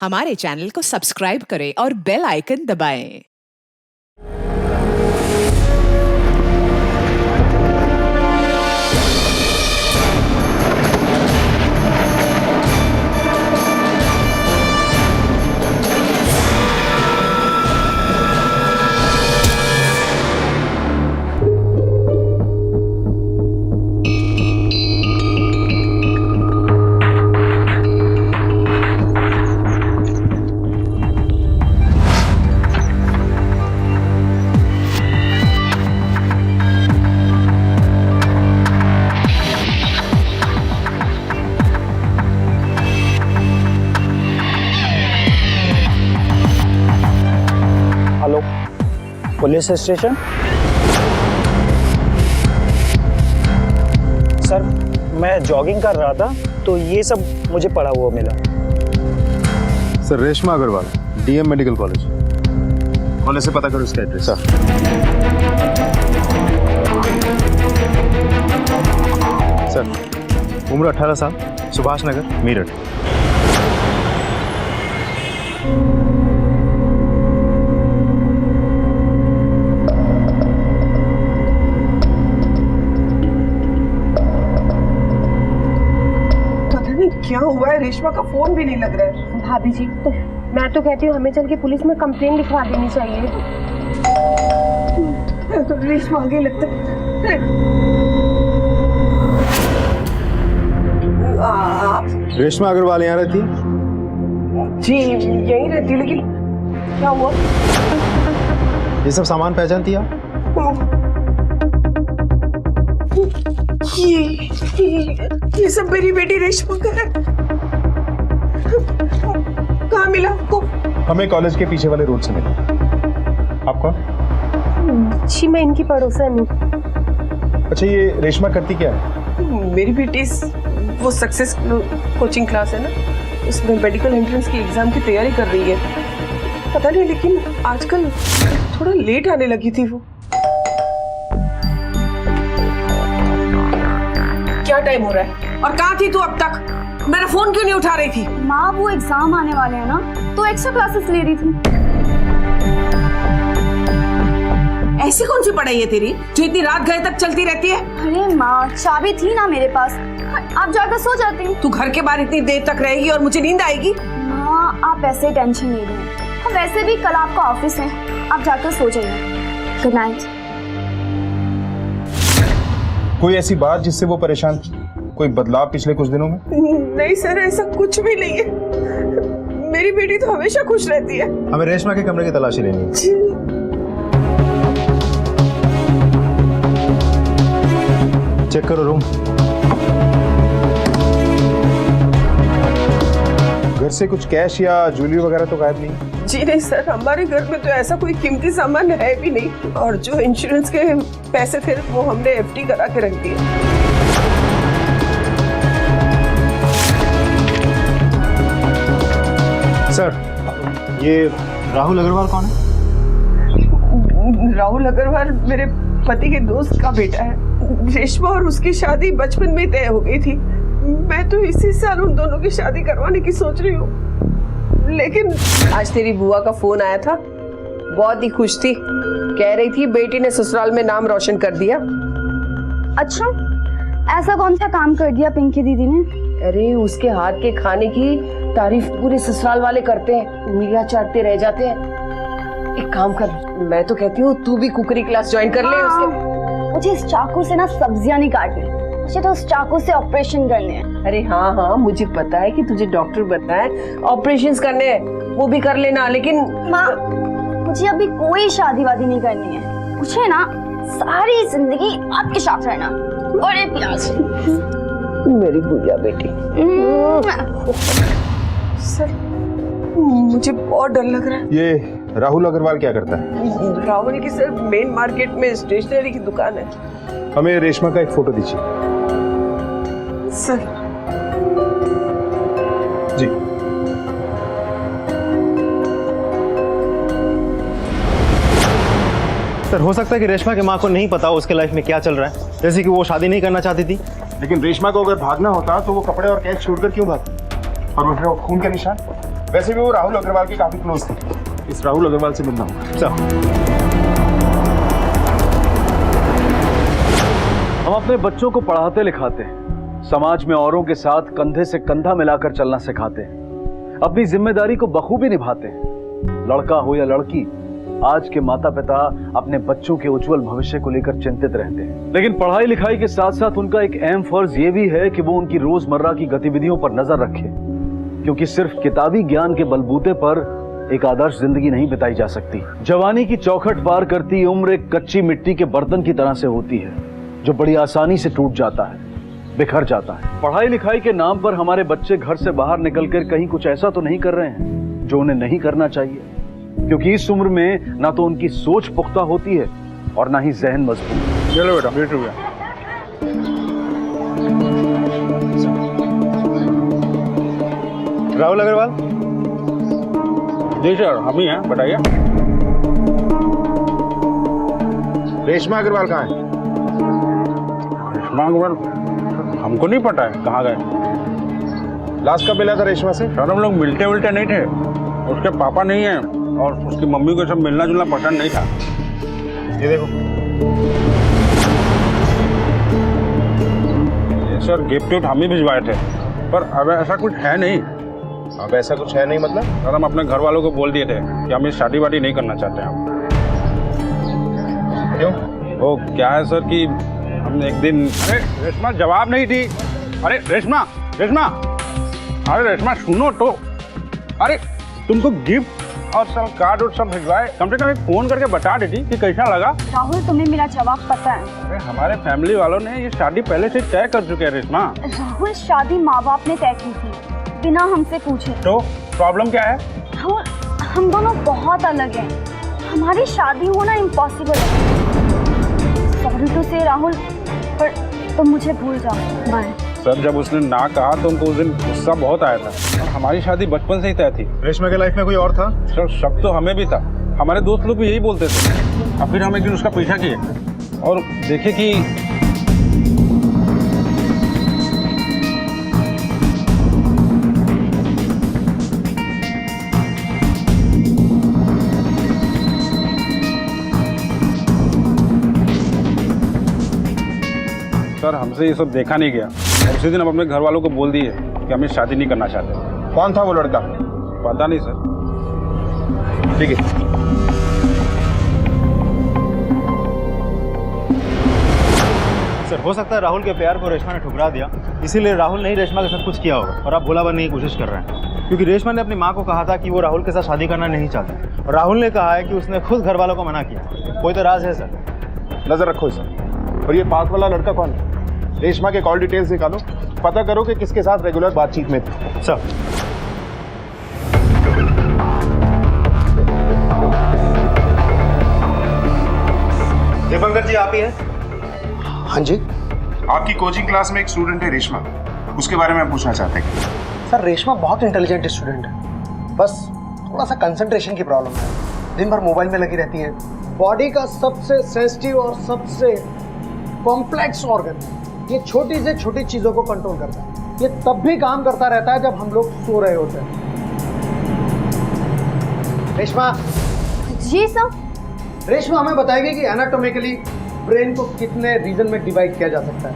हमारे चैनल को सब्सक्राइब करें और बेल आइकन दबाएं। Hello, police station. सर, मैं जॉगिंग कर रहा था तो ये सब मुझे पड़ा हुआ मिला। Sir, Reshma Agarwal, DM medical college. होने से पता करो इसका एड्रेस। सर, उम्र 18 साल, सुभाष नगर, मेरठ। क्या हुआ है? रेशमा का फोन भी नहीं लग रहा है। भाभी जी, मैं तो कहती हूँ हमें चल के पुलिस में कंप्लेन लिखवा देनी चाहिए। तो रेशमा आगे लगता है। रेशमा अग्रवाल यहाँ रहती? जी यहीं रहती, लेकिन क्या हुआ? ये सब सामान पहचानती आप? ये सब मेरी बेटी रेशमा का है। कहाँ मिला आपको? हमें कॉलेज के पीछे वाले रोड से मिला। आप कौन? जी मैं इनकी पड़ोसन हूँ। अच्छा, ये रेशमा करती क्या है? मेरी बेटी वो सक्सेस कोचिंग क्लास है ना, उसमें मेडिकल एंट्रेंस की एग्जाम की तैयारी कर रही है। पता नहीं, लेकिन आजकल थोड़ा लेट आने लगी थी वो। क्या टाइम हो रहा है और कहाँ थी तू अब तक? मेरा फोन क्यों नहीं उठा रही थी? माँ, वो एग्जाम आने वाले हैं ना, तो एक्स्ट्रा क्लासेस ले रही थी। ऐसी कौन सी पढ़ाई है तेरी जो इतनी रात गए तक चलती रहती है? अरे माँ, चाबी थी ना मेरे पास, आप जाकर सो जाती। तू घर के बाहर इतनी देर तक रहेगी और मुझे नींद आएगी? माँ, आप ऐसे टेंशन नहीं लें, हम वैसे भी कल आपका ऑफिस है, आप जाकर सो जाइए। Good night. कोई ऐसी बात जिससे वो परेशान थी? कोई बदलाव पिछले कुछ दिनों में? नहीं सर, ऐसा कुछ भी नहीं है। मेरी बेटी तो हमेशा खुश रहती है। हमें रेशमा के कमरे की तलाशी लेनी है। चेक करो रूम। घर से कुछ कैश या ज्वेलरी वगैरह तो गायब नहीं? जी नहीं सर, हमारे घर में तो ऐसा कोई कीमती सामान है भी नहीं, और जो इंश्योरेंस के पैसे थे वो हमने एफडी करा के रख दिए। सर, ये राहुल अग्रवाल कौन है? राहुल अग्रवाल मेरे पति के दोस्त का बेटा है। रेशमा और उसकी शादी बचपन में तय हो गई थी। मैं तो इसी साल उन दोनों की शादी करवाने की सोच रही हूँ, लेकिन आज तेरी बुआ का फोन आया था, बहुत ही खुश थी। कह रही थी बेटी ने ससुराल में नाम रोशन कर दिया। अच्छा, ऐसा कौन सा काम कर दिया पिंकी दीदी ने? अरे उसके हाथ के खाने की तारीफ पूरे ससुराल वाले करते हैं, उंगलियां चाटते रह जाते हैं। एक काम कर, मैं तो कहती हूँ तू भी कुकरी क्लास ज्वाइन कर ले। उसके मुझे इस चाकू से ना सब्जियां नहीं काटनी, मुझे तो उस चाकू से ऑपरेशन करने हैं। अरे हाँ हाँ, मुझे पता है कि तुझे डॉक्टर बताया ऑपरेशंस करने हैं, वो भी कर लेना, लेकिन माँ, मुझे अभी कोई शादी वादी नहीं करनी है। मुझे ना सारी जिंदगी आपके साथ रहना। अरे प्याज मेरी गुड़िया बेटी। सर, मुझे बहुत डर लग रहा है। ये राहुल अग्रवाल क्या करता है? राहुल की सर मेन मार्केट में स्टेशनरी की दुकान है। हमें रेशमा का एक फोटो दीजिए। सर जी। सर, हो सकता है कि रेशमा के माँ को नहीं पता उसके लाइफ में क्या चल रहा है, जैसे कि वो शादी नहीं करना चाहती थी। लेकिन रेशमा को अगर भागना होता तो वो कपड़े और कैश छोड़कर क्यों भागती? और उस पे वो खून के निशान? वैसे भी वो राहुल अग्रवाल के काफी क्लोज थे। इस राहुल अग्रवाल से मिलना होगा। चल। हम अपने बच्चों को पढ़ाते लिखाते हैं, समाज में औरों के साथ कंधे से कंधा मिलाकर चलना सिखाते हैं, अपनी जिम्मेदारी को बखूबी निभाते हैं। लड़का हो या लड़की, आज के माता पिता अपने बच्चों के उज्जवल भविष्य को लेकर चिंतित रहते हैं, लेकिन पढ़ाई लिखाई के साथ साथ उनका एक अहम फर्ज ये भी है कि वो उनकी रोजमर्रा की गतिविधियों पर नजर रखें, क्योंकि सिर्फ किताबी ज्ञान के बलबूते पर एक आदर्श जिंदगी नहीं बिताई जा सकती। जवानी की चौखट पार करती उम्र एक कच्ची मिट्टी के बर्तन की तरह से होती है, जो बड़ी आसानी से टूट जाता है, बिखर जाता है। पढ़ाई लिखाई के नाम पर हमारे बच्चे घर से बाहर निकलकर कहीं कुछ ऐसा तो नहीं कर रहे हैं जो उन्हें नहीं करना चाहिए, क्योंकि इस उम्र में ना तो उनकी सोच पुख्ता होती है और ना ही जहन मजबूत। चलो बेटा, वेट हो गया। राहुल अग्रवाल। जी सर, हम ही हैं, बताइए। रेशमा अग्रवाल कहाँ है? रेशमा अग्रवाल हमको नहीं पता है कहाँ गए। लास्ट कब मिला था रेशमा से? सर हम लोग मिलते उलटे नहीं थे, उसके पापा नहीं है और उसकी मम्मी को सब मिलना जुलना पसंद नहीं था। ये देखो। ये सर गिफ्ट हम ही भिजवाए थे, पर अब ऐसा कुछ है नहीं। अब ऐसा कुछ है नहीं मतलब? सर हम अपने घर वालों को बोल दिए थे कि हम इस शादी वादी नहीं करना चाहते हैं। क्यों? वो क्या है सर कि हमने एक दिन, अरे रेशमा जवाब नहीं दी। अरे रेशमा, रेशमा, अरे रेशमा सुनो तो। अरे तुमको गिफ्ट और सब कार्ड और सब भिजवाए, कम से कम एक फोन करके बता देती कि कैसा लगा। राहुल तुम्हें मेरा जवाब पता है। अरे हमारे फैमिली वालों ने ये शादी पहले से तय कर चुके हैं रेशमा। राहुल शादी माँ बाप ने तय की थी बिना हमसे पूछे। तो प्रॉब्लम क्या है? राहुल हम दोनों बहुत अलग हैं, हमारी शादी होना इम्पॉसिबल है। सॉरी टू से राहुल, पर तुम मुझे भूल जाओ। बाय। सर जब उसने ना कहा तो उनको उस दिन गुस्सा बहुत आया था, और हमारी शादी बचपन से ही तय थी। रेशमा के लाइफ में कोई और था? सर शक तो हमें भी था, हमारे दोस्त लोग भी यही बोलते थे। और फिर हम एक दिन उसका पीछा किए और देखे कि सर हमसे ये सब देखा नहीं गया, और उसी दिन हम अपने घर वालों को बोल दिए कि हम शादी नहीं करना चाहते। कौन था वो लड़का? पता नहीं सर। ठीक है। सर हो सकता है राहुल के प्यार को रेशमा ने ठुकरा दिया, इसीलिए राहुल ने ही रेशमा के साथ कुछ किया होगा और आप भुला बनने की कोशिश कर रहे हैं, क्योंकि रेशमा ने अपनी माँ को कहा था कि वो राहुल के साथ शादी करना नहीं चाहता, और राहुल ने कहा है कि उसने खुद घर वालों को मना किया। कोई तो राज है सर। नजर रखो इसे। और ये पार्क वाला लड़का कौन है? रेशमा के कॉल डिटेल्स निकालो, पता करो कि किसके साथ रेगुलर बातचीत में थे। सर दीपंकर जी आप ही हैं? हाँ जी आपकी कोचिंग क्लास में एक स्टूडेंट है रेशमा, उसके बारे में पूछना चाहते हैं। सर, रेशमा बहुत इंटेलिजेंट स्टूडेंट है, बस थोड़ा सा कंसंट्रेशन की प्रॉब्लम है। दिन भर मोबाइल में लगी रहती है। बॉडी का सबसे सेंसिटिव और सबसे कॉम्प्लेक्स ऑर्गन, ये छोटी से छोटी चीजों को कंट्रोल करता है। ये तब भी काम करता रहता है जब हम लोग सो रहे होते हैं। रेशमा। जी सर। रेशमा हमें बताएगी कि एनाटॉमिकली ब्रेन को कितने रीजन में डिवाइड किया जा सकता है?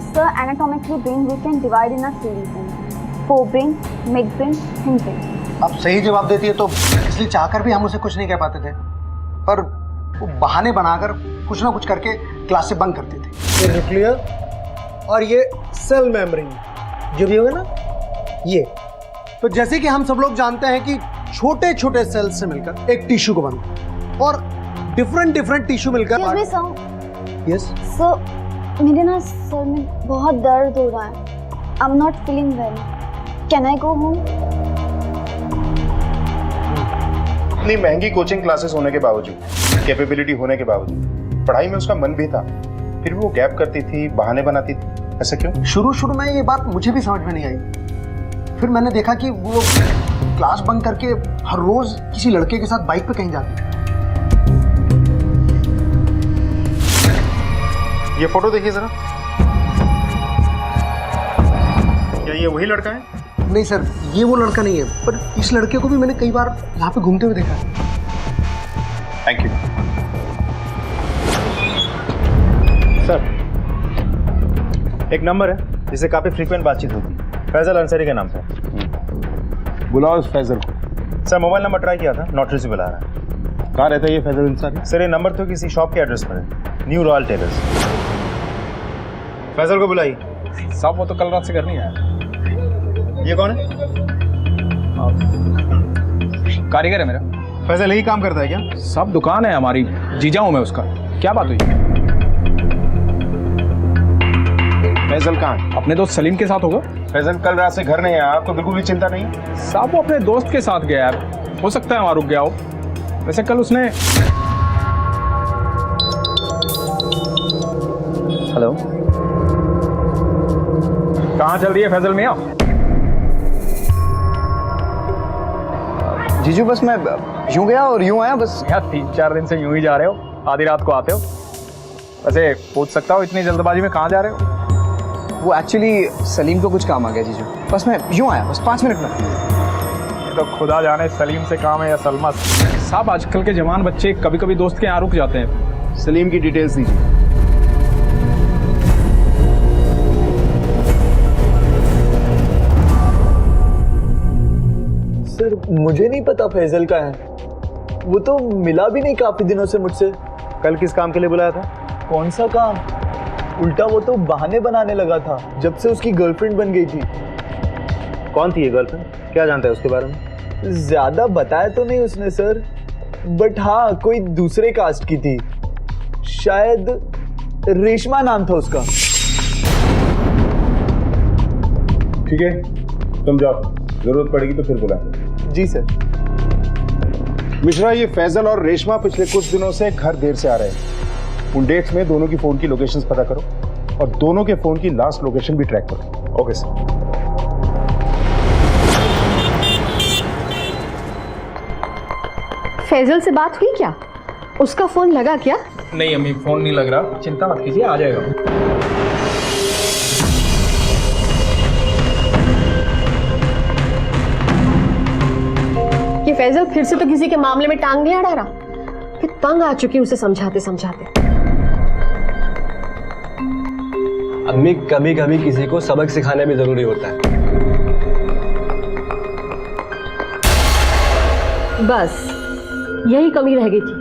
Sir anatomically brain we can divide in a three region, forebrain, midbrain, hindbrain. अब सही जवाब देती है तो इसलिए चाहकर भी हम उसे कुछ नहीं कह पाते थे, पर वो बहाने बनाकर कुछ ना कुछ करके क्लास से बंक करती थी। ये न्यूक्लियर और ये सेल मेमोरी जो भी होगा ना, ये तो जैसे कि हम सब लोग जानते हैं कि छोटे छोटे सेल्स से मिलकर एक टिश्यू को बनता, और डिफरेंट टिश्यू मिलकर। यस सर, मेरे ना सर में बहुत दर्द हो रहा है। I am not feeling well, can I go home? इतनी महंगी कोचिंग क्लासेस होने के बावजूद, कैपेबिलिटी होने के बावजूद, पढ़ाई में उसका मन भी था, फिर भी वो गैप करती थी, बहाने बनाती थी। ऐसा क्यों? शुरू में ये बात मुझे भी समझ में नहीं आई। फिर मैंने देखा कि वो क्लास बंक करके हर रोज किसी लड़के के साथ बाइक पे कहीं जाती है। ये फोटो देखिए जरा। क्या ये वही लड़का है? नहीं सर, ये वो लड़का नहीं है, पर इस लड़के को भी मैंने कई बार यहाँ पे घूमते हुए देखा है। थैंक यू सर, एक नंबर है जिससे काफ़ी फ्रीक्वेंट बातचीत होती है, फैजल अंसारी के नाम से। बुलाओ इस फैजल को। सर मोबाइल नंबर ट्राई किया था, नॉट रिचेबल आ रहा है। कहाँ रहता है ये फैजल अंसारी? सर ये नंबर तो किसी शॉप के एड्रेस पर है, न्यू रॉयल टेलर्स। फैजल को बुलाइए। साहब वो तो कल रात से घर नहीं आया। ये कौन है? कारीगर है मेरा। फैजल यही काम करता है क्या? साहब दुकान है हमारी, जीजा हूँ मैं उसका। क्या बात हुई? फैजल कहाँ है? अपने दोस्त सलीम के साथ होगा। फैजल कल रात से घर नहीं आया, आपको बिल्कुल भी चिंता नहीं? साहब वो अपने दोस्त के साथ गया है, हो सकता है वहाँ रुक गया हो। वैसे कल उसने। हेलो, कहाँ चल रही है फैजल मियाँ? जीजू बस मैं यूं गया और यूं आया बस। यार 3-4 दिन से यूं ही जा रहे हो, आधी रात को आते हो। वैसे पूछ सकता हो इतनी जल्दबाजी में कहाँ जा रहे हो? वो एक्चुअली सलीम को कुछ काम आ गया जीजू, बस मैं यूं आया, बस 5 मिनट में। ये तो खुदा जाने सलीम से काम है या सलमा से। साहब आजकल के जवान बच्चे कभी कभी दोस्त के यहाँ रुक जाते हैं। सलीम की डिटेल्स दीजिए। सर मुझे नहीं पता फैजल का है, वो तो मिला भी नहीं काफी दिनों से मुझसे। कल किस काम के लिए बुलाया था? कौन सा काम? उल्टा वो तो बहाने बनाने लगा था जब से उसकी गर्लफ्रेंड बन गई थी। कौन थी ये गर्लफ्रेंड? क्या जानता है उसके बारे में? ज्यादा बताया तो नहीं उसने सर, बट हाँ कोई दूसरे कास्ट की थी, शायद रेशमा नाम था उसका। ठीक है तुम जाओ, जरूरत पड़ेगी तो फिर बुलाएंगे। जी सर। मिश्रा, ये फैजल और रेशमा पिछले कुछ दिनों से घर देर से आ रहे हैं। उन डेट्स में दोनों की फोन की लोकेशंस पता करो और दोनों के फोन की लास्ट लोकेशन भी ट्रैक करो। Okay sir. फैजल से बात हुई क्या? उसका फोन लगा क्या? नहीं अम्मी, फोन नहीं लग रहा, चिंता मत कीजिए, आ जाएगा। ये फैजल फिर से तो किसी के मामले में टांग नहीं अड़ा रहा। फिर तंग आ चुकी उसे समझाते समझाते। अम्मी कभी कभी किसी को सबक सिखाना भी जरूरी होता है। बस यही कमी रह गई थी।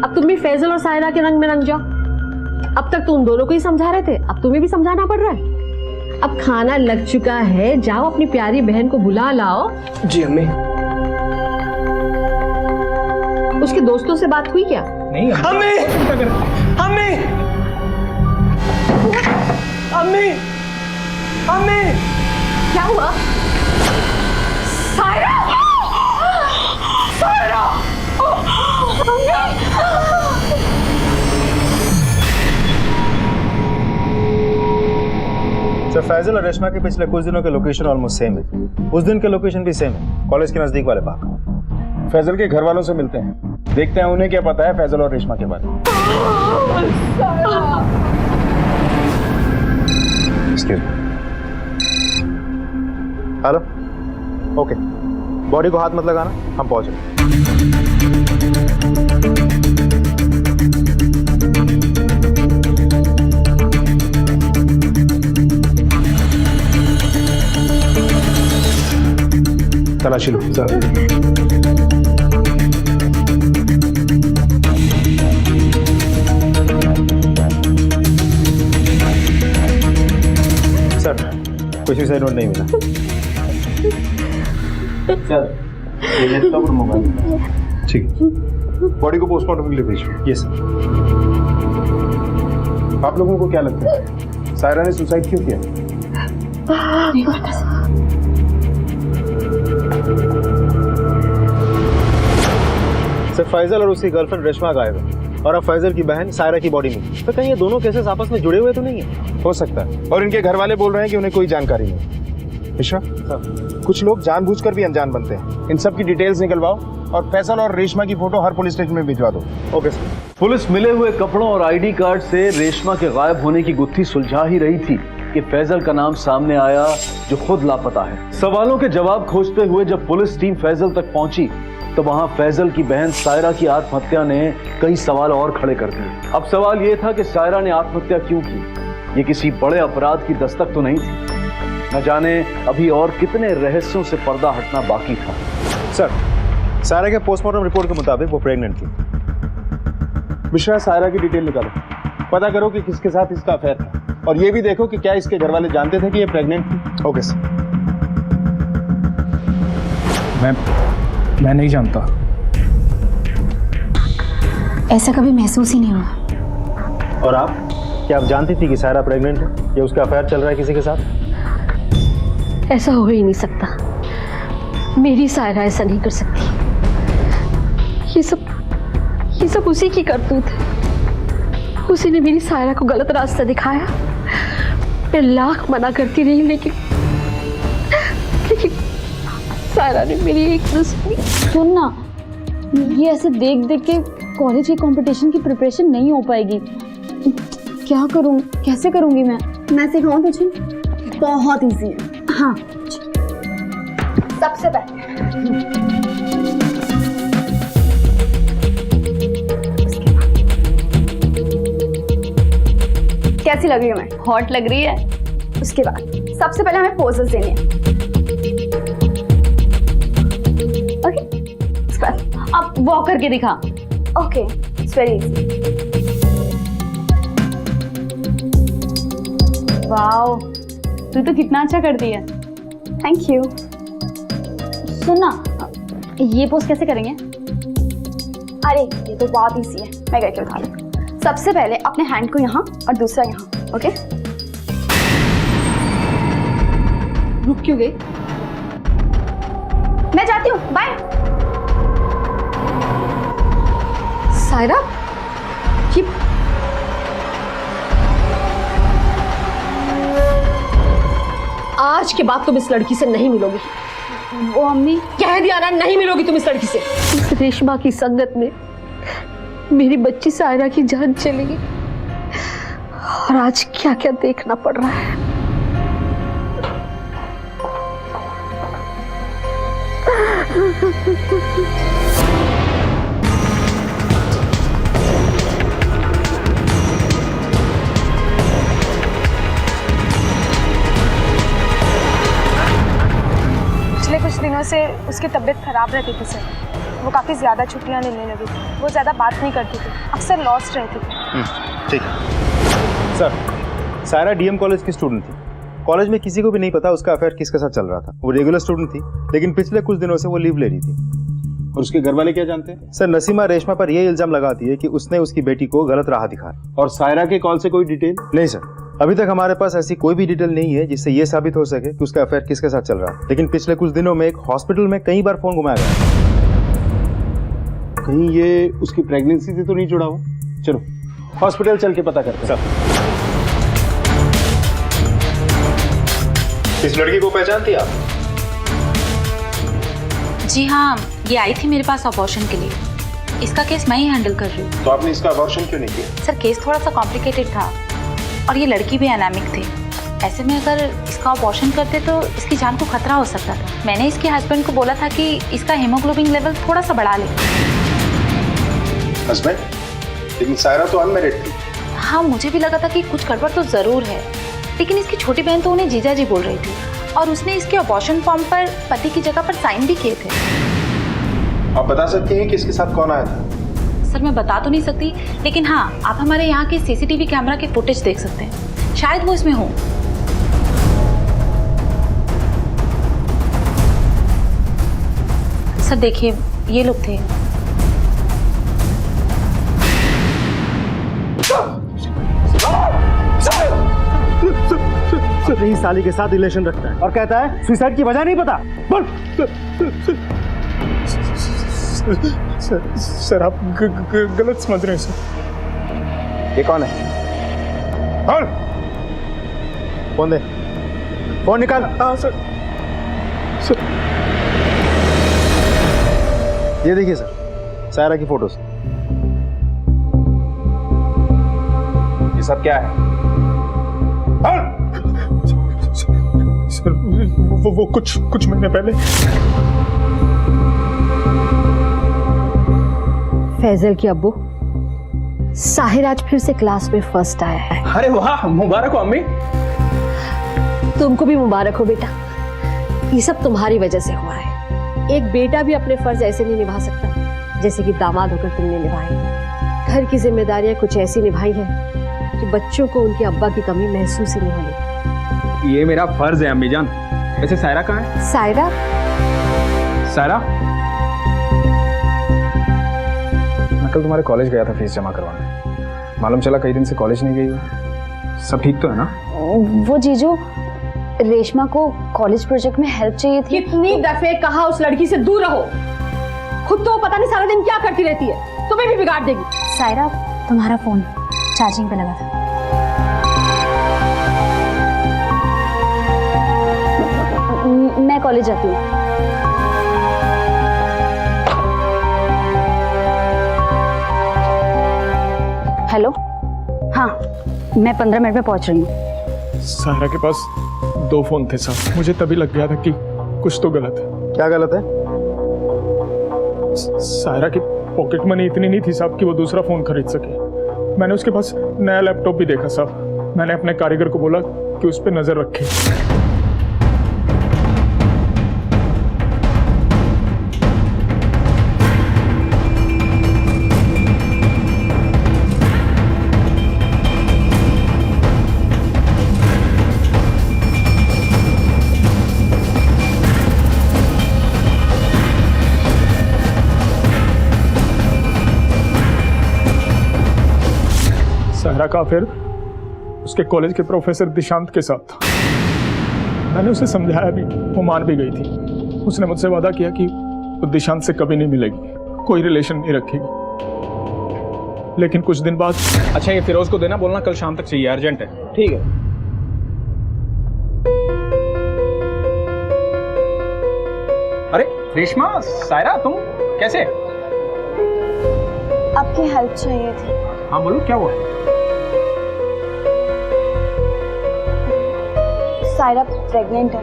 अब तुम भी फैजल और सायरा के रंग में रंग जाओ। अब तक तुम दोनों को ही समझा रहे थे, अब तुम्हें भी समझाना पड़ रहा है। अब खाना लग चुका है, जाओ अपनी प्यारी बहन को बुला लाओ। जी अम्मी। उसके दोस्तों से बात हुई क्या? नहीं अम्मी, अम्मी, अम्मी, अम्मी, क्या हुआ? सायरा! सायरा! सर फैजल और रेशमा के पिछले कुछ दिनों के लोकेशन ऑलमोस्ट सेम है। उस दिन के लोकेशन भी सेम है, कॉलेज के नजदीक वाले पार्क। फैजल के घर वालों से मिलते हैं, देखते हैं उन्हें क्या पता है फैजल और रेशमा के बारे में। Excuse me. Hello, okay, body को हाथ मत लगाना, हम पहुंच रहे। तलाशी लो सर। कुछ भी नोट नहीं मिला सर। ये लैपटॉप और मोबाइल। ठीक है, बॉडी को पोस्टमार्टम के लिए भेजो। Yes sir. आप लोगों को क्या लगता है सायरा ने सुसाइड क्यों किया? सर फैजल और उसकी गर्लफ्रेंड रेशमा गायब है और अब फैजल की बहन सायरा की बॉडी मिली। तो कहीं ये दोनों केसेस आपस में जुड़े हुए तो नहीं है? हो सकता है, और इनके घर वाले बोल रहे हैं कि उन्हें कोई जानकारी नहीं। मिश्रा, कुछ लोग जानबूझकर भी अनजान बनते हैं। इन सब की डिटेल्स निकलवाओ और फैजल और रेशमा की फोटो हर पुलिस स्टेशन में भिजवा दो। Okay sir. पुलिस मिले हुए कपड़ों और आईडी कार्ड से रेशमा के गायब होने की गुत्थी सुलझा ही रही थी कि फैजल का नाम सामने आया जो खुद लापता है। सवालों के जवाब खोजते हुए जब पुलिस टीम फैजल तक पहुंची तो वहां फैजल की बहन सायरा की आत्महत्या ने कई सवाल और खड़े कर दिए। अब सवाल यह था कि सायरा ने आत्महत्या क्यों की? ये किसी बड़े अपराध की दस्तक तो नहीं थी। न जाने अभी और कितने रहस्यों से पर्दा हटना बाकी था। सर, सायरा के पोस्टमार्टम रिपोर्ट के मुताबिक वो प्रेग्नेंट थी। मिश्रा, सायरा की डिटेल निकालो, पता करो कि किसके साथ इसका अफेयर था, और ये भी देखो कि क्या इसके घर वाले जानते थे कि ये प्रेग्नेंट थी। Okay sir. मैं नहीं जानता। ऐसा कभी महसूस ही नहीं हुआ। और आप, क्या आप जानती थी कि सायरा प्रेग्नेंट है या उसका अफेयर चल रहा है किसी के साथ? ऐसा हो ही नहीं सकता। मेरी सायरा ऐसा नहीं कर सकती। ये सब उसी की करतूत है। उसी ने मेरी सायरा को गलत रास्ता दिखाया। मैं लाख मना करती रही, लेकिन सायरा ने मेरी एक न सुनी। सुन ना, ये ऐसे देख देख के कॉलेज के कंपटीशन की प्रिपरेशन नहीं हो पाएगी। क्या करूं, कैसे करूंगी मैं सिखाऊं तुझे? बहुत इजी है। हाँ, सबसे पहले कैसी लग रही हूँ मैं? हॉट लग रही है। उसके बाद सबसे पहले हमें पोजेस देने हैं। ओके, उसके बाद अब वॉक करके दिखा। Okay, it's very easy. Wow, तू तो कितना अच्छा करती है। Thank you. सुन ना, ये पोज कैसे करेंगे? अरे ये तो बहुत इजी है, मैं करके बता दूँ। सबसे पहले अपने हैंड को यहाँ और दूसरा यहाँ। ओके, रुक क्यों गई? मैं जाती हूँ, बाय। सायरा, ये आज के बाद तुम इस लड़की से नहीं मिलोगी। वो अम्मी, कह दिया ना, नहीं मिलोगी तुम इस लड़की से। इस रेशमा की संगत में मेरी बच्ची सायरा की जान चली गई, और आज क्या क्या देखना पड़ रहा है। पिछले कुछ दिनों से उसकी तबीयत खराब रहती थी सर। वो काफ़ी ज़्यादा छुट्टियां लेने लगी थी। वो ज़्यादा बात नहीं करती थी, अक्सर लॉस्ट रहती थी। ठीक है सर। सायरा डीएम कॉलेज की स्टूडेंट थी। कॉलेज में किसी को भी नहीं पता उसका अफेयर किसके साथ चल रहा था। वो रेगुलर स्टूडेंट थी, लेकिन पिछले कुछ दिनों से वो लीव ले रही थी। और उसके घर वाले क्या जानते हैं? सर, नसीमा रेशमा पर यह इल्जाम लगाती है कि उसने उसकी बेटी को गलत राह दिखाया। और सायरा के कॉल से कोई डिटेल? नहीं सर, अभी तक हमारे पास ऐसी कोई भी डिटेल नहीं है जिससे ये साबित हो सके कि उसका अफेयर किसके साथ चल रहा है। लेकिन पिछले कुछ दिनों में एक हॉस्पिटल में कई बार फोन घुमाया गया। कहीं ये उसकी प्रेगनेंसी से तो नहीं जुड़ा हुआ? चलो हॉस्पिटल चल के पता करते हैं। इस लड़की को पहचानती आप? जी हाँ, ये आई थी मेरे पास अबॉर्शन के लिए। इसका केस मैं ही हैंडल कर रही हूँ। तो आपने इसका अबॉर्शन क्यों नहीं किया? सर, केस थोड़ा सा कॉम्प्लिकेटेड था और ये लड़की भी एनामिक थी। ऐसे में अगर इसका अबॉर्शन करते तो इसकी जान को खतरा हो सकता था। मैंने इसके हस्बैंड को बोला था कि इसका हीमोग्लोबिन लेवल थोड़ा सा बढ़ा ले। हस्बैंड? लेकिन सायरा तो अनमैरिड थी। हाँ, मुझे भी लगा था कि कुछ गड़बड़ तो जरूर है, लेकिन इसकी छोटी बहन तो उन्हें जीजा जी बोल रही थी और उसने इसके अबॉर्शन फॉर्म पर पति की जगह पर साइन भी किए थे। आप बता सकती हैं कि इसके साथ कौन आया था? सर, मैं बता तो नहीं सकती, लेकिन हाँ, आप हमारे यहाँ के सीसीटीवी कैमरा के फुटेज देख सकते हैं। शायद वो इसमें हो। सर देखिए, ये लोग थे। अपनी साली के साथ रिलेशन रखता है और कहता है सुसाइड की वजह नहीं पता। बोल। सर आप गलत समझ रहे हैं सर। ये कौन है? बोल। फोन दे, फोन निकाल। हाँ सर। ये देखिए सर, सायरा की फोटोज। ये सब क्या है? वो कुछ महीने पहले। फैजल की अब्बू, साहिर आज फिर से क्लास में फर्स्ट आया है। अरे वाह, मुबारक हो अम्मी। तुमको भी मुबारक हो बेटा, ये सब तुम्हारी वजह से हुआ है। एक बेटा भी अपने फर्ज ऐसे नहीं निभा सकता जैसे कि दामाद होकर तुमने निभाए। घर की जिम्मेदारियां कुछ ऐसी निभाई है कि बच्चों को उनके अब्बा की कमी महसूस ही नहीं होनी। ये मेरा फर्ज है अम्मी जान। वैसे सायरा कहाँ है? सायरा? सायरा, मैं कल तुम्हारे कॉलेज गया था फीस जमा करवाने। मालूम चला कई दिन से कॉलेज नहीं गई हो। सब ठीक तो है ना? वो जीजू, रेशमा को कॉलेज प्रोजेक्ट में हेल्प चाहिए थी। कितनी दफे कहा उस लड़की से दूर रहो। खुद तो पता नहीं सारा दिन क्या करती रहती है, तुम्हें भी बिगाड़ देगी। सायरा, तुम्हारा फोन चार्जिंग पे लगा था। मैं कॉलेज जाती हूँ। हेलो, हाँ मैं 15 मिनट में पहुंच रही हूँ। सायरा के पास 2 फोन थे साहब। मुझे तभी लग गया था कि कुछ तो गलत है। क्या गलत है? सायरा की पॉकेट मनी इतनी नहीं थी साहब कि वो दूसरा फोन खरीद सके। मैंने उसके पास नया लैपटॉप भी देखा साहब। मैंने अपने कारीगर को बोला कि उस पर नजर रखे। सायरा का फिर उसके कॉलेज के प्रोफेसर दिशांत के साथ था। मैंने उसे समझाया भी, वो मान भी गई थी। उसने मुझसे वादा किया कि वो दिशांत से कभी नहीं मिलेगी, कोई रिलेशन नहीं रखेगी। लेकिन कुछ दिन बाद, अच्छा ये फिरोज को देना, बोलना कल शाम तक चाहिए, अर्जेंट है। ठीक है। अरे रेशमा, सायरा तुम कैसे? आपकी हेल्प चाहिए थी। हाँ बोलो, क्या हुआ? सायरा प्रेग्नेंट है।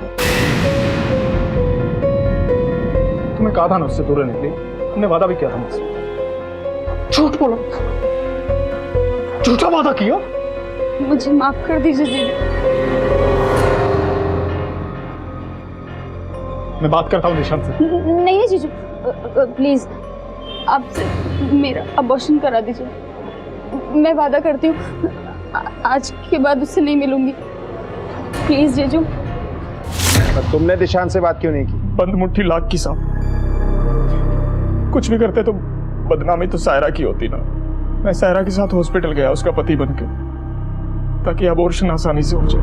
तुम्हें कहा था ना उससे दूर रहने के लिए। तुमने वादा भी किया था मुझसे। झूठ बोलो, झूठा वादा किया। मुझे माफ कर दीजिए जी। मैं बात करता हूँ निशांत से। नहीं जीजू, प्लीज आप मेरा अबॉर्शन करा दीजिए। मैं वादा करती हूँ आज के बाद उससे नहीं मिलूंगी। प्लीज जीजू। पर तुमने दिशांत से बात क्यों नहीं की? बंद मुट्ठी लाख की साहब। कुछ भी करते तो बदनामी तो सायरा की होती ना। मैं सायरा के साथ हॉस्पिटल गया उसका पति बनके, ताकि अबॉर्शन आसानी से हो जाए।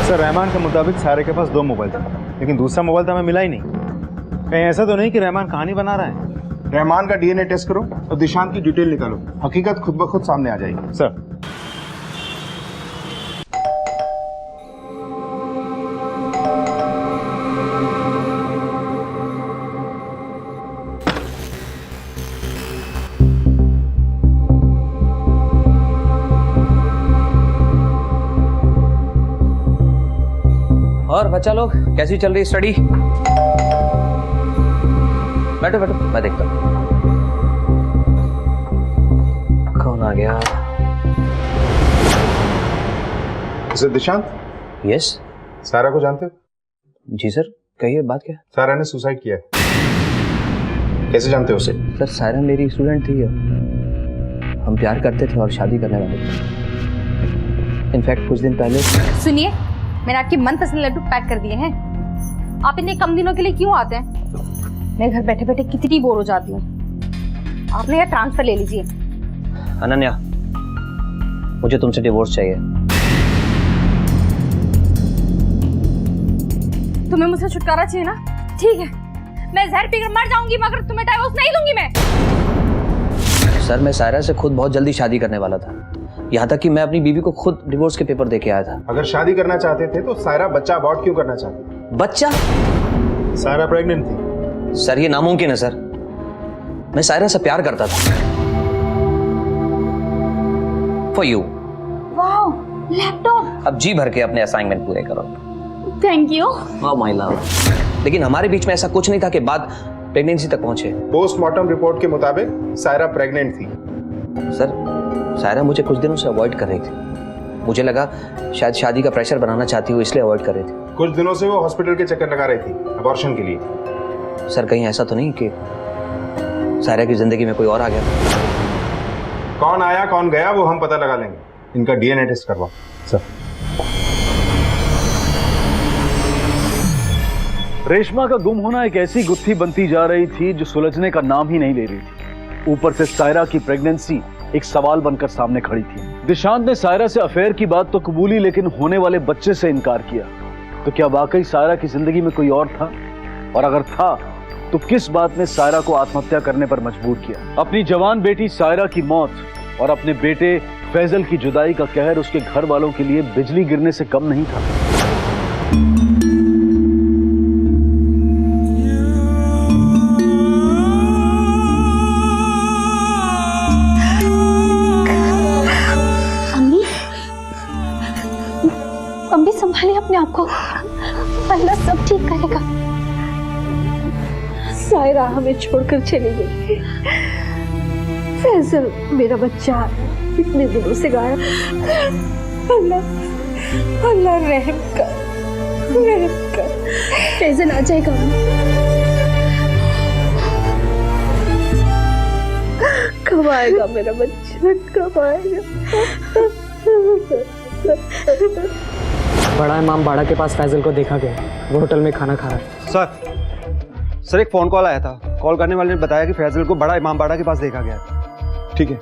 सर, रहमान के मुताबिक सारे के पास 2 मोबाइल थे, लेकिन दूसरा मोबाइल तो हमें मिला ही नहीं। कहीं ऐसा तो नहीं कि रहमान कहानी बना रहा है? रहमान का डीएनए टेस्ट करो और दिशांत की डिटेल निकालो। हकीकत खुद ब खुद सामने आ जाएगी। सर, और बच्चा लोग कैसी चल रही स्टडी? बैठो बैठो, मैं देखता हूँ। कौन आ गया? सर दिशांत? यस। सारा को जानते हो? जी सर, कहिए बात क्या? सारा ने सुसाइड किया है। कैसे जानते हो उसे? सर सारा मेरी स्टूडेंट थी, हम प्यार करते थे और शादी करने वाले थे। इनफैक्ट कुछ दिन पहले। सुनिए, मैंने आपकी मनपसंद लड्डू पैक कर दिए हैं। आप इतने कम दिनों के लिए क्यों आते हैं? मैं घर बैठे बैठे कितनी बोर हो जाती हूँ। आप मेरा ट्रांसफर ले लीजिए। अनन्या, मुझे तुमसे डिवोर्स चाहिए। तुम्हें मुझसे छुटकारा चाहिए ना? ठीक है, मैं जहर पीकर मर जाऊंगी मगर तुम्हें डिवोर्स नहीं दूंगी मैं। सर मैं सायरा से खुद बहुत जल्दी शादी करने वाला था, यहाँ तक कि मैं अपनी बीवी को खुद डिवोर्स के पेपर देके आया था। अगर शादी करना चाहते थे तो सायरा बच्चा अबॉर्ट क्यों करना चाहती? बच्चा? सायरा प्रेग्नेंट थी। सर ये नामुमकिन है सर, मैं सायरा से प्यार करता था। For you. Wow, laptop. अब जी भर के अपने असाइनमेंट पूरे करो। Thank you. वाह माय लव। लेकिन हमारे बीच में ऐसा कुछ नहीं था कि बात प्रेगनेंसी तक पहुंचे। पोस्टमार्टम रिपोर्ट के मुताबिक सायरा प्रेग्नेंट थी। सर, सायरा मुझे कुछ दिनों से अवॉइड कर रही थी। मुझे लगा शायद शादी का प्रेशर बनाना चाहती हूँ, इसलिए अवॉइड कर रही थी। कुछ दिनों से वो हॉस्पिटल के चक्कर लगा रही थी अबॉर्शन के लिए। सर, कहीं ऐसा तो नहीं कि सायरा की जिंदगी में कोई और आ गया? कौन आया कौन गया वो हम पता लगा लेंगे। इनका डीएनए टेस्ट करवाओ सर। रेशमा का गुम होना एक ऐसी गुत्थी बनती जा रही थी जो सुलझने का नाम ही नहीं ले रही थी। ऊपर से सायरा की प्रेगनेंसी एक सवाल बनकर सामने खड़ी थी। दिशांत ने सायरा से अफेयर की बात तो कबूली, लेकिन होने वाले बच्चे से इनकार किया। तो क्या वाकई सायरा की जिंदगी में कोई और था? और अगर था तो किस बात ने सायरा को आत्महत्या करने पर मजबूर किया? अपनी जवान बेटी सायरा की मौत और अपने बेटे फैजल की जुदाई का कहर उसके घर वालों के लिए बिजली गिरने से कम नहीं था। अम्मी संभालिए अपने आप को, अल्लाह सब ठीक करेगा। सायरा हमें छोड़कर चली गई। फैजल मेरा बच्चा इतने दिनों से गायब। अल्लाह अल्लाह रहम कर। फैजल आ जाएगा। कब आएगा मेरा बच्चा, कब आएगा? बड़ा इमाम बाड़ा के पास फैजल को देखा गया, वो होटल में खाना खा रहा है। सर एक फ़ोन कॉल आया था। कॉल करने वाले ने बताया कि फैजल को बड़ा इमामबाड़ा के पास देखा गया है। ठीक है,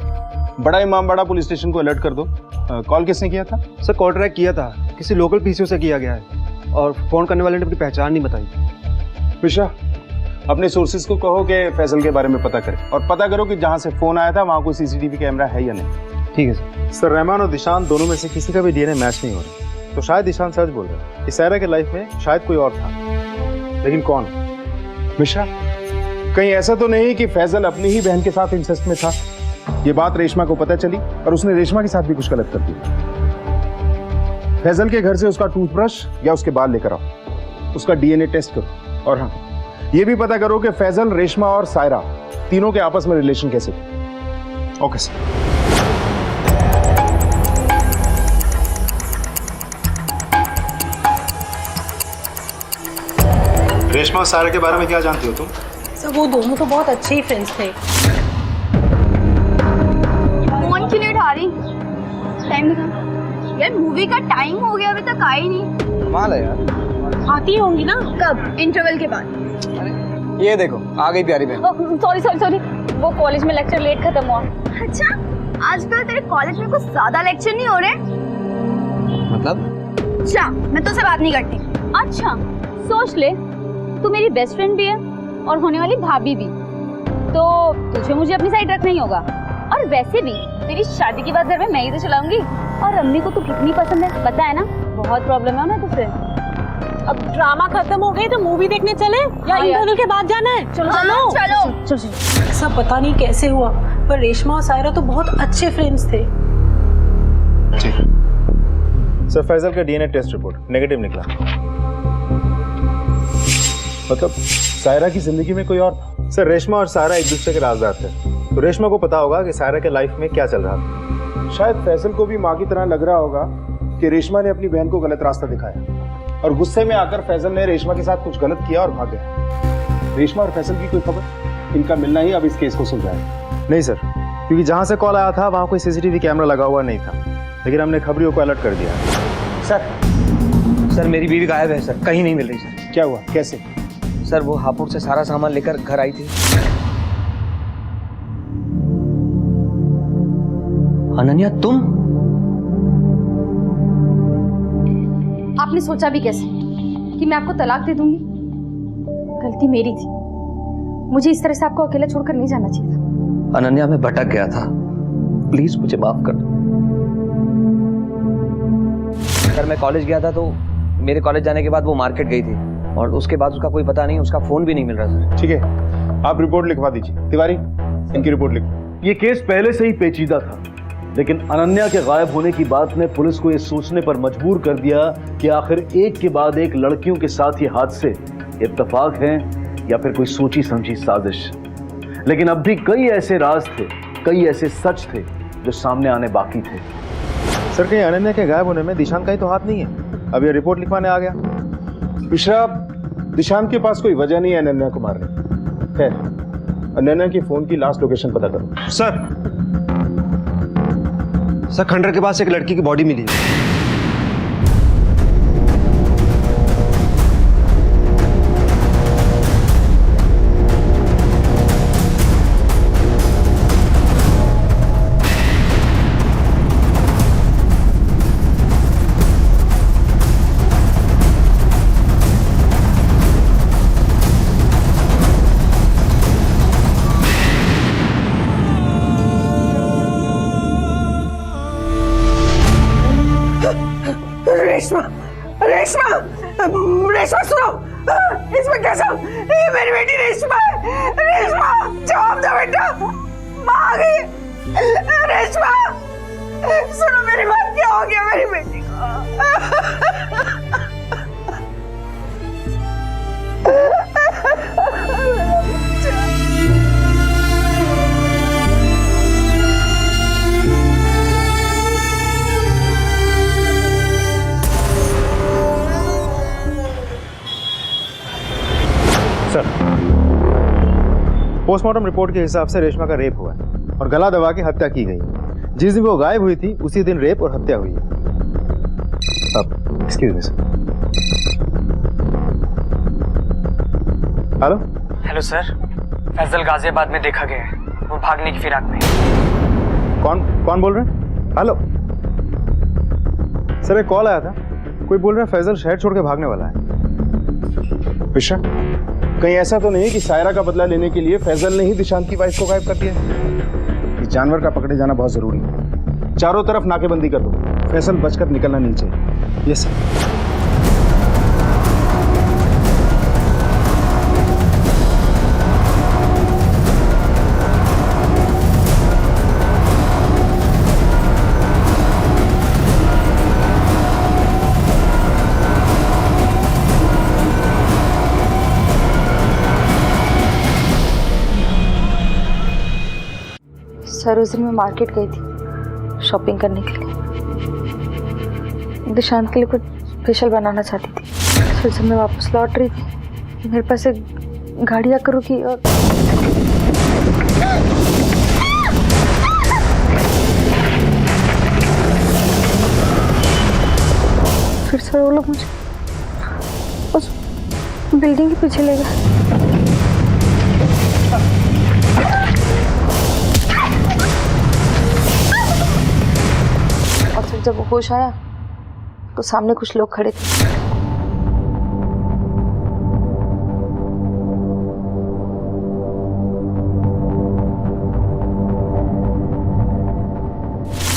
बड़ा इमामबाड़ा पुलिस स्टेशन को अलर्ट कर दो। कॉल किसने किया था? सर कॉल ट्रैक किया था, किसी लोकल पीसीओ से किया गया है और फ़ोन करने वाले ने अपनी पहचान नहीं बताई। मिश्रा, अपने सोर्सेज को कहो कि फैजल के बारे में पता करें और पता करो कि जहाँ से फ़ोन आया था वहाँ कोई सीसीटीवी कैमरा है या नहीं। ठीक है सर। सर, रहमान और दिशांत दोनों में से किसी का भी डीएनए मैच नहीं हो रहा, तो शायद दिशांत सच बोल रहा है कि सायरा के लाइफ में शायद कोई और था, लेकिन कौन? मिश्रा, कहीं ऐसा तो नहीं कि फैजल अपनी ही बहन के साथ इंसेस्ट में था? ये बात रेशमा को पता चली और उसने रेशमा के साथ भी कुछ गलत कर दिया। फैजल के घर से उसका टूथब्रश या उसके बाल लेकर आओ, उसका डीएनए टेस्ट करो और हाँ, ये भी पता करो कि फैजल, रेशमा और सायरा तीनों के आपस में रिलेशन कैसे थे। Okay sir. रेशमा और सायरा के बारे में क्या जानती हो तुम? सर वो दोनों तो बहुत अच्छे ही फ्रेंड्स थे। फोन क्यों नहीं उठा रही? टाइम दिखा यार, मूवी का टाइम हो गया, अभी तक आई नहीं। कमाल है यार। आती होंगी ना। कब? इंटरवल के बाद। ये देखो आ गई प्यारी बहन। सॉरी, वो कॉलेज में लेक्चर लेट खत्म हुआ। अच्छा, आजकल तेरे कॉलेज में कुछ ज्यादा लेक्चर नहीं हो रहे? मतलब? अच्छा, मैं तुझसे बात नहीं करती। अच्छा, सोच ले, तू मेरी बेस्ट फ्रेंड भी है और होने वाली भाभी भी, तो तुझे मुझे अपनी साइड रखना ही होगा। और वैसे भी तेरी शादी की बात घर में मैं ही तो चलाऊंगी, और अम्मी को तू कितनी पसंद है पता है ना, बहुत प्रॉब्लम है ना तुझसे। अब ड्रामा खत्म हो गई तो मूवी देखने चले या इंटरवल के बाद जाना है? चलो चलो। ऐसा पता नहीं कैसे हुआ, पर रेशमा और सायरा तो बहुत अच्छे फ्रेंड्स थे। सर, फैजल का डीएनए टेस्ट रिपोर्ट नेगेटिव निकला। मतलब सायरा की जिंदगी में कोई और था। सर, रेशमा और सायरा एक दूसरे के राजदार थे, तो रेशमा को पता होगा कि सायरा के लाइफ में क्या चल रहा था। शायद फैजल को भी माँ की तरह लग रहा होगा कि रेशमा ने अपनी बहन को गलत रास्ता दिखाया और गुस्से में आकर फैजल ने रेशमा के साथ कुछ गलत किया और भाग गया। रेशमा और फैजल की कोई खबर? इनका मिलना ही अब इस केस को सुलझाएगा। नहीं सर, क्योंकि जहाँ से कॉल आया था वहाँ कोई सीसीटीवी कैमरा लगा हुआ नहीं था, लेकिन हमने खबरियों को अलर्ट कर दिया। सर मेरी बीवी गायब है सर, कहीं नहीं मिल रही सर। क्या हुआ, कैसे? सर वो हापुड़ से सारा सामान लेकर घर आई थी। अनन्या, तुम? आपने सोचा भी कैसे कि मैं आपको तलाक दे दूंगी? गलती मेरी थी, मुझे इस तरह से आपको अकेला छोड़कर नहीं जाना चाहिए था। अनन्या, मैं भटक गया था, प्लीज मुझे माफ कर दो। सर मैं कॉलेज गया था, तो मेरे कॉलेज जाने के बाद वो मार्केट गई थी और उसके बाद उसका कोई पता नहीं, उसका फोन भी नहीं मिल रहा सर। ठीक है, आप रिपोर्ट लिखवा दीजिए। तिवारी, इनकी रिपोर्ट लिखो। ये केस पहले से ही पेचीदा था। लेकिन अनन्या के गायब होने की बात ने पुलिस को यह सोचने पर मजबूर कर दिया कि आखिर एक के बाद एक लड़कियों के साथ ये हादसे इत्तेफाक हैं या फिर कोई सोची समझी साजिश। लेकिन अब भी कई ऐसे राज थे, कई ऐसे सच थे जो सामने आने बाकी थे। सर, कहीं अनन्या के गायब होने में दिशांत का ही तो हाथ नहीं है? अब ये रिपोर्ट लिखवाने आ गया। मिश्रा, दिशांत के पास कोई वजह नहीं है अनन्या को मारने। खैर, अनन्या की फोन की लास्ट लोकेशन पता करो। सर, खंडर के पास एक लड़की की बॉडी मिली है। रेशमा, रेशमा, रेशमा सुनो, इसमें कैसा? ये मेरी बेटी रेशमा है। रेशमा, जवाब दो बेटा, माँ आ गई। रेशमा, सुनो मेरी बात, क्या हो गया मेरी बेटी सर, पोस्टमार्टम रिपोर्ट के हिसाब से रेशमा का रेप हुआ है और गला दबा के हत्या की गई है। जिस दिन वो गायब हुई थी उसी दिन रेप और हत्या हुई है। अब excuse me sir. Hello hello sir, Faisal Ghaziabad में देखा गया है, वो भागने की फिराक में। कौन बोल रहे हैं? हेलो सर, एक कॉल आया था, कोई बोल रहा है फैजल शहर छोड़ के भागने वाला है। मिश्रा, कहीं ऐसा तो नहीं कि सायरा का बदला लेने के लिए फैजल ने ही दिशांत की वाइफ को गायब कर दिया? इस जानवर का पकड़े जाना बहुत जरूरी है। चारों तरफ नाकेबंदी कर दो, फैजल बचकर निकलना नहीं चाहिए। Yes sir. सर, उस दिन मैं मार्केट गई थी शॉपिंग करने के लिए, दिशांत के लिए कुछ स्पेशल बनाना चाहती थी। फिर जब मैं वापस लौट रही थी, मेरे पास एक गाड़ी आकर रुकी और फिर सर वो लोग मुझे उस बिल्डिंग के पीछे ले गए। जब वो होश आया तो सामने कुछ लोग खड़े थे।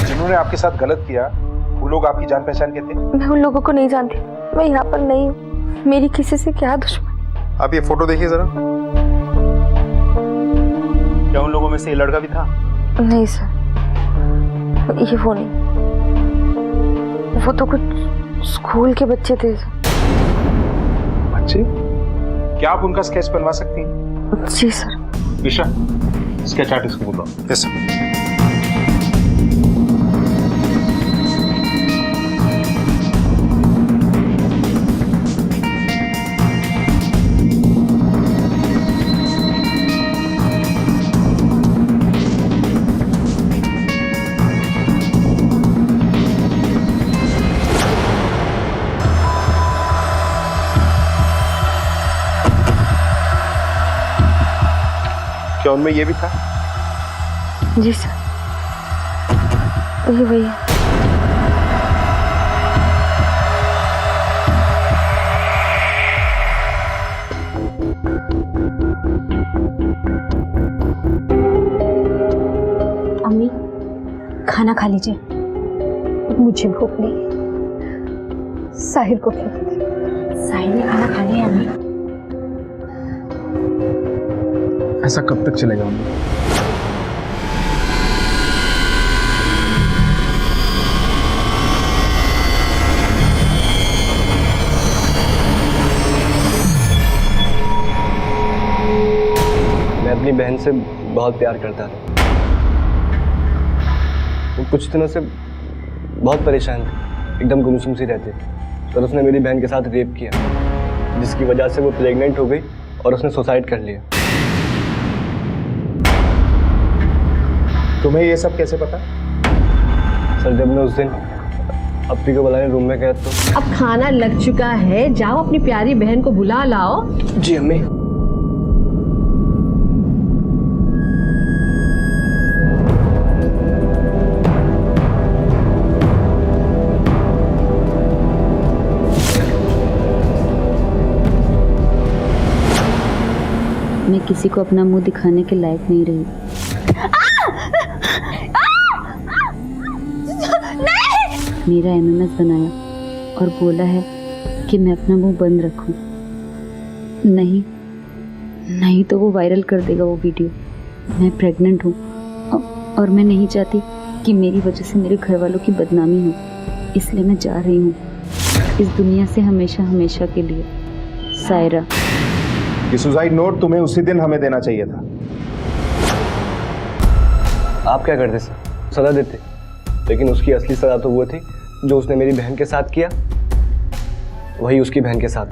जिन्होंने आपके साथ गलत किया, वो लोग आपकी जान पहचान के थे? मैं उन लोगों को नहीं जानती, मैं यहाँ पर नहीं हूँ, मेरी किसी से क्या दुश्मनी। आप ये फोटो देखिए जरा। क्या उन लोगों में से ये लड़का भी था? नहीं सर, ये वो नहीं, वो तो कुछ स्कूल के बच्चे थे। बच्चे? क्या आप उनका स्केच बनवा सकती हैं? जी सर। मिश्रा, स्केच आर्टिस्ट को बुलाओ। Yes sir. क्या उनमें ये भी था? जी सर, ये वही है। अम्मी, खाना खा लीजिए, मुझे भूख नहीं। साहिल को खिला दे। साहिल ने खाना खा लिया अम्मी? ऐसा कब तक चलेगा? बहन से बहुत प्यार करता था। वो कुछ दिनों से बहुत परेशान थे, एकदम गुमसुम सी रहते थे। और उसने मेरी बहन के साथ रेप किया, जिसकी वजह से वो प्रेग्नेंट हो गई और उसने सुसाइड कर लिया। तुम्हें ये सब कैसे पता? सर, जब मैं उस दिन अपनी को बुलाने रूम में गया तो। अब खाना लग चुका है, जाओ अपनी प्यारी बहन को बुला लाओ। जी अम्मी। मैं किसी को अपना मुंह दिखाने के लायक नहीं रही। मेरा एमएमएस बनाया और बोला है कि मैं अपना मुंह बंद रखूं। नहीं तो वो वायरल कर देगा वो वीडियो। मैं प्रेग्नेंट हूँ और मैं नहीं चाहती कि मेरी वजह से मेरे घर वालों की बदनामी हो, इसलिए मैं जा रही हूँ इस दुनिया से हमेशा हमेशा के लिए। सायरा। ये सुसाइड नोट तुम्हें उसी दिन हमें देना चाहिए था। आप क्या करते सर? सजा देते, लेकिन उसकी असली सजा तो वो थी जो उसने मेरी बहन के साथ किया, वही उसकी बहन के साथ।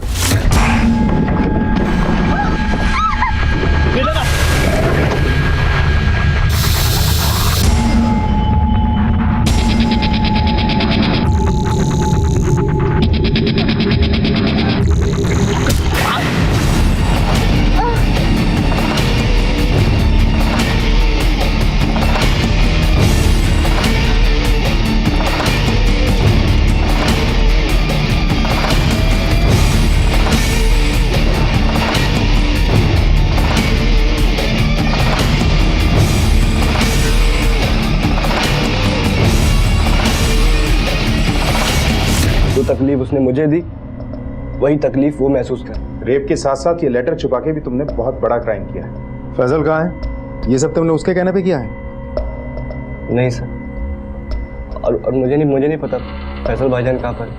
जो तकलीफ उसने मुझे दी, वही तकलीफ वो महसूस कर। रेप के साथ साथ ये लेटर छुपा के भी तुमने बहुत बड़ा क्राइम किया है। फैजल कहाँ है? ये सब तुमने उसके कहने पे किया है? नहीं सर, और मुझे नहीं पता फैजल भाईजान कहाँ पर है।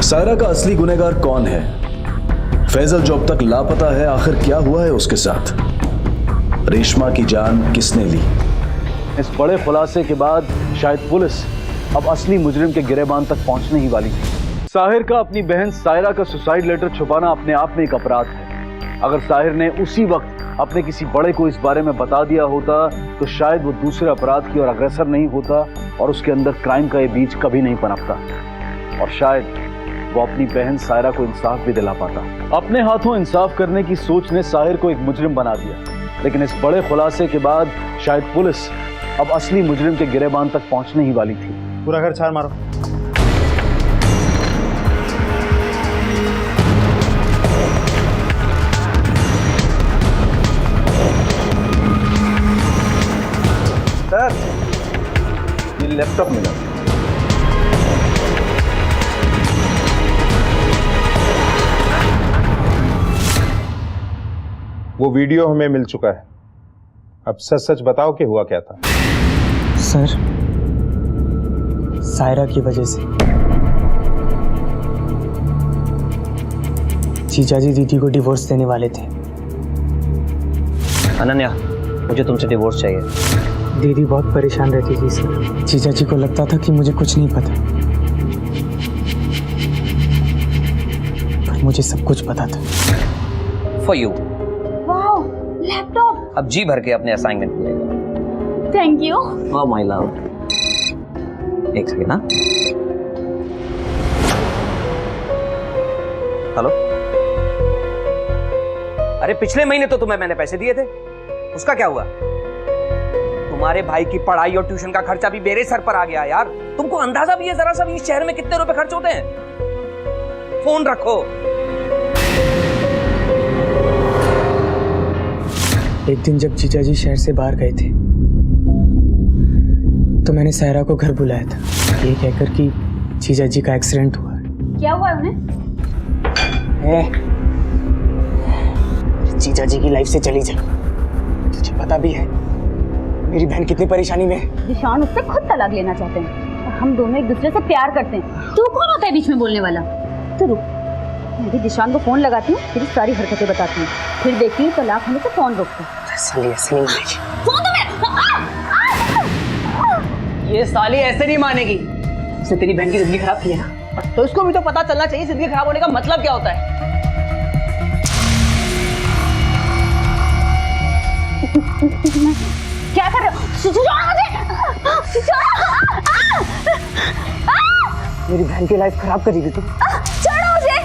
सायरा का असली गुनहगार कौन है? फैजल जो अब तक लापता है, आखिर क्या हुआ है उसके साथ? रेशमा की जान किसने ली? इस बड़े खुलासे के बाद शायद पुलिस अब असली मुजरिम के गिरेबान तक पहुंचने ही वाली है। साहिर का अपनी बहन सायरा का सुसाइड लेटर छुपाना अपने आप में एक अपराध है। अगर साहिर ने उसी वक्त अपने किसी बड़े को इस बारे में बता दिया होता तो शायद वो दूसरे अपराध की ओर अग्रसर नहीं होता और उसके अंदर क्राइम का ये बीज कभी नहीं पनपता, और शायद वो अपनी बहन सायरा को इंसाफ भी दिला पाता। अपने हाथों इंसाफ करने की सोच ने साहिर को एक मुजरिम बना दिया, लेकिन इस बड़े खुलासे के बाद शायद पुलिस अब असली मुजरिम के गिरेबान तक पहुंचने ही वाली थी। पूरा घर छान मारो। सर, ये लैपटॉप मिला। वो वीडियो हमें मिल चुका है, अब सच सच बताओ कि हुआ क्या था। सर, सायरा की वजह से जीजा जी दीदी को डिवोर्स देने वाले थे। अनन्या, मुझे तुमसे डिवोर्स चाहिए। दीदी बहुत परेशान रहती थी सर। जीजा जी को लगता था कि मुझे कुछ नहीं पता, पर मुझे सब कुछ पता था। For you. Wow, laptop. अब जी भर के अपने असाइनमेंट पूरे करो। Thank you. Oh my love. एक सेकेंड ना। हेलो। अरे पिछले महीने तो तुम्हें मैंने पैसे दिए थे, उसका क्या हुआ? तुम्हारे भाई की पढ़ाई और ट्यूशन का खर्चा भी मेरे सर पर आ गया यार। तुमको अंदाजा भी है जरा सा भी इस शहर में कितने रुपए खर्च होते हैं? फोन रखो। एक दिन जब जीजा जी शहर से बाहर गए थे तो मैंने सायरा को घर बुलाया था, ये कहकर कि जीजा जी का एक्सीडेंट हुआ है। क्या हुआ उन्हें? जीजा जी की लाइफ से चली जा। तुझे पता भी है मेरी बहन कितनी परेशानी में है। जिशान उससे खुद तलाक लेना चाहते हैं और हम दोनों एक दूसरे से प्यार करते हैं। तू कौन होता है बीच में बोलने वाला? तू रुक, मैं भी दिशान को फोन लगाती हूँ, फिर सारी हरकतें बताती हूँ, फिर देखती हूँ तलाक होने से फोन रोकती हूँ। साली ऐसे नहीं मानेगी। फोन तो ये साली ऐसे नहीं मानेगी। इसने तेरी बहन की जिंदगी खराब की है ना, तो इसको भी तो पता चलना चाहिए जिंदगी खराब होने का मतलब क्या होता है। क्या कर रहे हो? मेरी बहन की लाइफ खराब करी थी तुम। छोड़ो मुझे।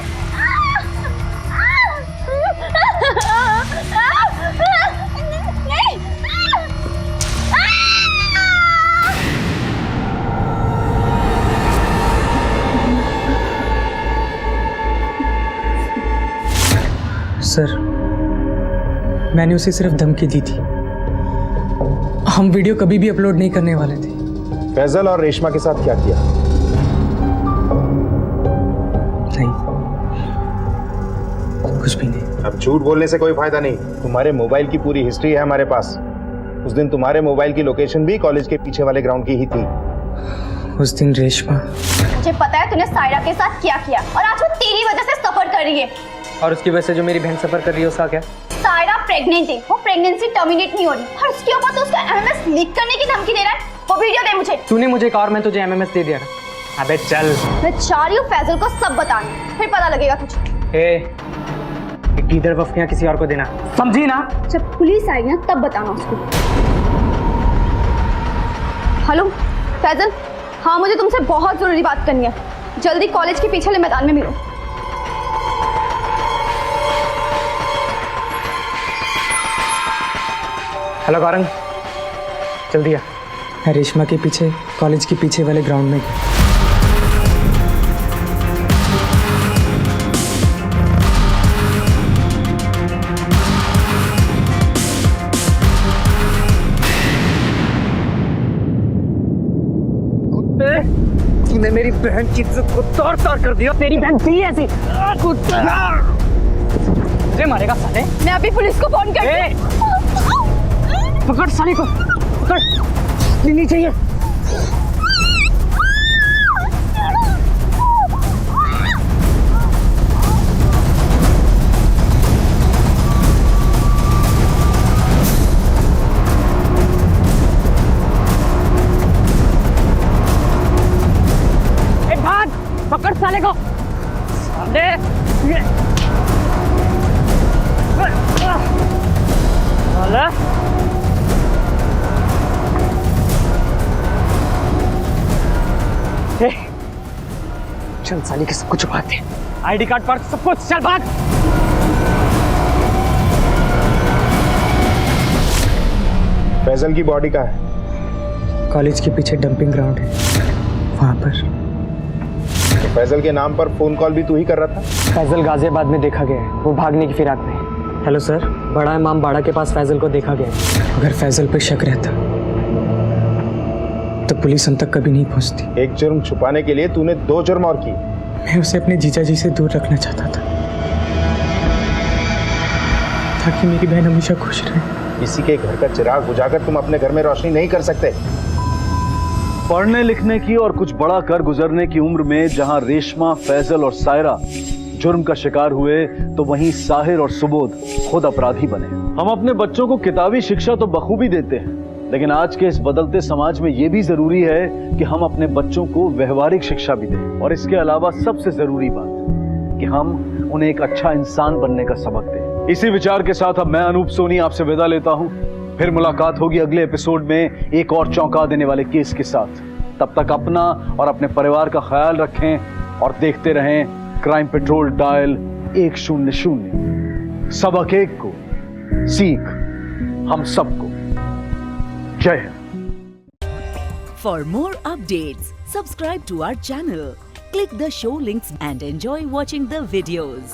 नहीं। सर, मैंने उसे सिर्फ धमकी दी थी। हम वीडियो कभी भी अपलोड नहीं करने वाले थे। फैजल और रेशमा के साथ क्या किया? नहीं, कुछ भी नहीं। अब झूठ बोलने से कोई फायदा नहीं। तुम्हारे मोबाइल की पूरी हिस्ट्री है हमारे पास। उस दिन तुम्हारे मोबाइल की लोकेशन भी कॉलेज के पीछे वाले ग्राउंड की ही थी। उस दिन रेशमा, मुझे पता है तूने सायरा के साथ क्या किया और आज वो तेरी वजह से सफर कर रही है। और उसकी वजह से जो मेरी बहन सफर कर रही है उसका क्या? सायरा प्रेग्नेंट है, वो प्रेगनेंसी टर्मिनेट नहीं हो रही और उसके ऊपर तो उसका एमएमएस लीक करने की धमकी दे रहा है। वो वीडियो दे मुझे। तूने मुझे एक और, मैं तुझे एमएमएस दे दिया। अबे चल। मैं चाह रही हूँ फैजल को सब बताना, फिर पता लगेगा तुझे। इधर वफ्तियां किसी और को देना, समझी ना? जब पुलिस आएगी ना तब बताना उसको। हेलो फैजल, हाँ मुझे तुमसे बहुत जरूरी बात करनी है। जल्दी कॉलेज के पीछे वाले मैदान में मिलो। हेलो गौरंग, जल्दी आ। मैं रेशमा के पीछे कॉलेज के पीछे वाले ग्राउंड में। तूने मेरी बहन की इज्जत को तार तार कर दिया। तेरी बहन थी ऐसी। तुझे मारेगा साले। मैं अभी पुलिस को फोन कर। पकड़ साले को, पकड़। नहीं चाहिए। भाग, पकड़ साले को। साले चल साली के सब कुछ छुपाते हैं। आईडी कार्ड पर सब कुछ। चल भाग। फैजल की बॉडी कहाँ है? कॉलेज के पीछे डंपिंग ग्राउंड है, वहां पर। तो फैजल के नाम पर फोन कॉल भी तू ही कर रहा था? फैजल गाजियाबाद में देखा गया है, वो भागने की फिराक में। हेलो सर, बड़ा इमाम बाड़ा के पास फैजल को देखा गया है। अगर फैजल पे शक रहता तो पुलिस हम तक कभी नहीं पहुंचती। एक जुर्म छुपाने के लिए तूने 2 जुर्म और की। मैं उसे अपने जीजा जी से दूर रखना चाहता था ताकि मेरी बहन हमेशा खुश रहे। किसी के घर का चिराग बुझाकर तुम अपने घर में रोशनी नहीं कर सकते। पढ़ने लिखने की और कुछ बड़ा कर गुजरने की उम्र में जहां रेशमा, फैजल और सायरा जुर्म का शिकार हुए, तो वहीं साहिर और सुबोध खुद अपराधी बने। हम अपने बच्चों को किताबी शिक्षा तो बखूबी देते हैं, लेकिन आज के इस बदलते समाज में यह भी जरूरी है कि हम अपने बच्चों को व्यवहारिक शिक्षा भी दें। और इसके अलावा सबसे जरूरी बात कि हम उन्हें एक अच्छा इंसान बनने का सबक दें। इसी विचार के साथ अब मैं अनूप सोनी आपसे विदा लेता हूं। फिर मुलाकात होगी अगले एपिसोड में एक और चौंका देने वाले केस के साथ। तब तक अपना और अपने परिवार का ख्याल रखें और देखते रहें क्राइम पेट्रोल डायल 100। सबक एक को, सीख हम सबको। जय Hind. For more updates, subscribe to our channel, click the show links and enjoy watching the videos.